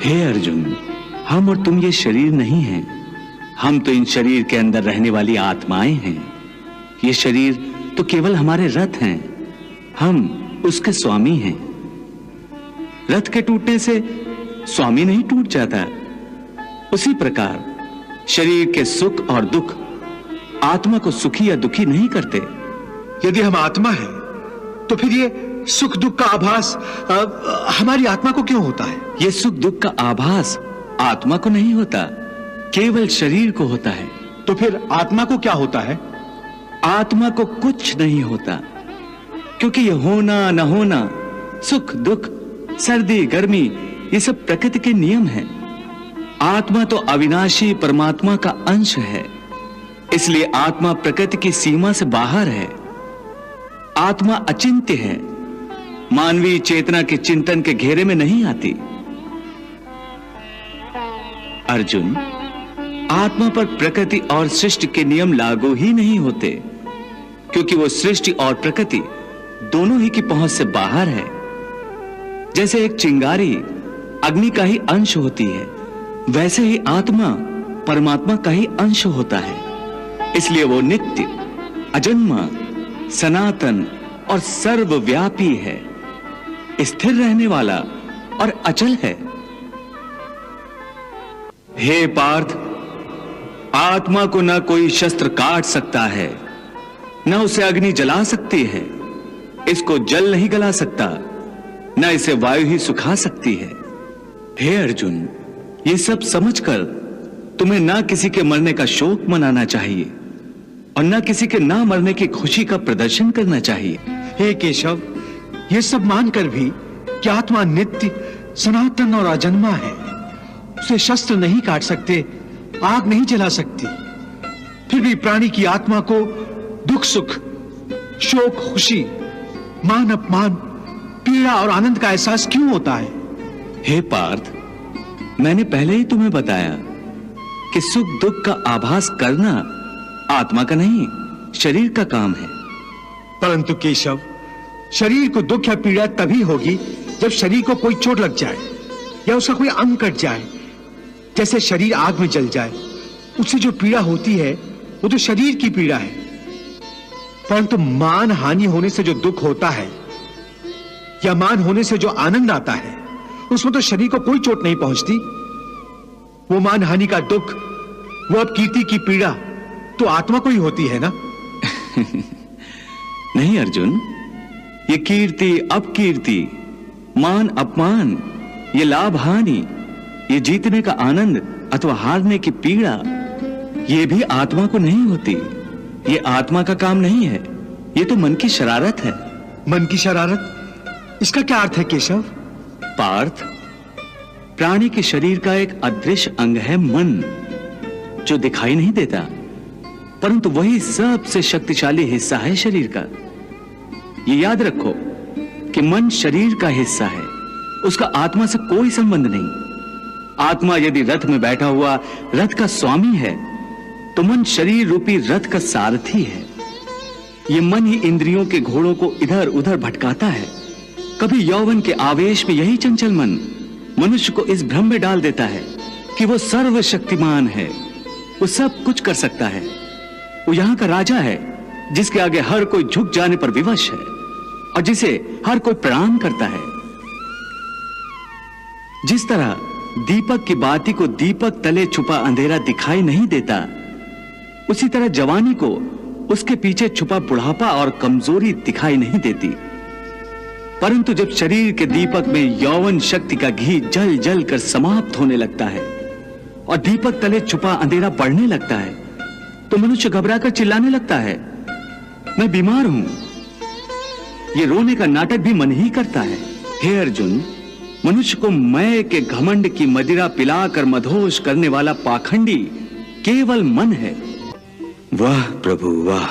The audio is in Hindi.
हे अर्जुन, हम और तुम ये शरीर नहीं हैं। हम तो इन शरीर के अंदर रहने वाली आत्माएं हैं। ये शरीर तो केवल हमारे रथ हैं। हम उसके स्वामी हैं। रथ के टूटने से स्वामी नहीं टूट जाता। उसी प्रकार शरीर के सुख और दुख आत्मा को सुखी या दुखी नहीं करते। यदि हम आत्मा हैं, तो फिर ये सुख दुख का आभास हमारी आत्मा को क्यों होता है? ये सुख दुख का आभास आत्मा को नहीं होता, केवल शरीर को होता है। तो फिर आत्मा को क्या होता है? आत्मा को कुछ नहीं होता, क्योंकि ये होना न होना, सुख दुख, सर्दी गर्मी, ये सब प्रकृति के नियम हैं। आत्मा तो अविनाशी परमात्मा का अंश है, इसलिए आत्मा प्रकृति की सीमा से बाहर है। आत्मा अचिंत्य है, मानवीय चेतना के चिंतन के घेरे में नहीं आती। अर्जुन, आत्मा पर प्रकृति और सृष्टि के नियम लागू ही नहीं होते, क्योंकि वो सृष्टि और प्रकृति दोनों ही की पहुंच से बाहर है। जैसे एक चिंगारी अग्नि का ही अंश होती है, वैसे ही आत्मा परमात्मा का ही अंश होता है। इसलिए वो नित्य, अजन्मा, सनातन और सर्वव्यापी है, स्थिर रहने वाला और अचल है। हे पार्थ, आत्मा को न कोई शस्त्र काट सकता है, न उसे अग्नि जला सकती है, इसको जल नहीं गला सकता, न इसे वायु ही सुखा सकती है। हे अर्जुन, ये सब समझकर तुम्हें ना किसी के मरने का शोक मनाना चाहिए और ना किसी के ना मरने की खुशी का प्रदर्शन करना चाहिए। हे केशव, ये सब मानकर भी कि आत्मा नित्य, सनातन और अजन्मा है, उसे शस्त्र नहीं काट सकते, आग नहीं जला सकती, फिर भी प्राणी की आत्मा को दुख सुख, शोक खुशी, मान अपमान, पीड़ा और आनंद का एहसास क्यों होता है? हे पार्थ, मैंने पहले ही तुम्हें बताया कि सुख दुख का आभास करना आत्मा का नहीं, शरीर का काम है। परंतु केशव, शरीर को दुख या पीड़ा तभी होगी जब शरीर को कोई चोट लग जाए या उसका कोई अंग कट जाए। जैसे शरीर आग में जल जाए, उससे जो पीड़ा होती है वो तो शरीर की पीड़ा है। परंतु मान हानि होने से जो दुख होता है या मान होने से जो आनंद आता है, उसमें तो शरीर को कोई चोट नहीं पहुंचती। वो मान हानि का दुख, वो अपकीर्ति की पीड़ा तो आत्मा को ही होती है ना? नहीं अर्जुन, ये कीर्ति अपकीर्ति, मान अपमान, ये लाभ हानि, ये जीतने का आनंद अथवा हारने की पीड़ा, ये भी आत्मा को नहीं होती। ये आत्मा का काम नहीं है, ये तो मन की शरारत है। मन की शरारत? इसका क्या अर्थ है केशव? पार्थ, प्राणी के शरीर का एक अदृश्य अंग है मन, जो दिखाई नहीं देता, परंतु वही सबसे शक्तिशाली हिस्सा है शरीर का। ये याद रखो कि मन शरीर का हिस्सा है, उसका आत्मा से कोई संबंध नहीं। आत्मा यदि रथ में बैठा हुआ रथ का स्वामी है, तो मन शरीर रूपी रथ का सारथी है। ये मन ही इंद्रियों के घोड़ों को इधर उधर भटकाता है। कभी यौवन के आवेश में यही चंचल मन मनुष्य को इस भ्रम में डाल देता है कि वो सर्वशक्तिमान है, वो सब कुछ कर सकता है, वो यहां का राजा है, जिसके आगे हर कोई झुक जाने पर विवश है और जिसे हर कोई प्रणाम करता है। जिस तरह दीपक की बाती को दीपक तले छुपा अंधेरा दिखाई नहीं देता, उसी तरह जवानी को उसके पीछे छुपा बुढ़ापा और कमजोरी दिखाई नहीं देती। परंतु जब शरीर के दीपक में यौवन शक्ति का घी जल जल कर समाप्त होने लगता है और दीपक तले छुपा अंधेरा बढ़ने लगता है, तो मनुष्य घबराकर चिल्लाने लगता है, मैं बीमार हूं। ये रोने का नाटक भी मन ही करता है। हे अर्जुन, मनुष्य को मैं के घमंड की मदिरा पिलाकर मधोश करने वाला पाखंडी केवल मन है। वाह प्रभु वाह।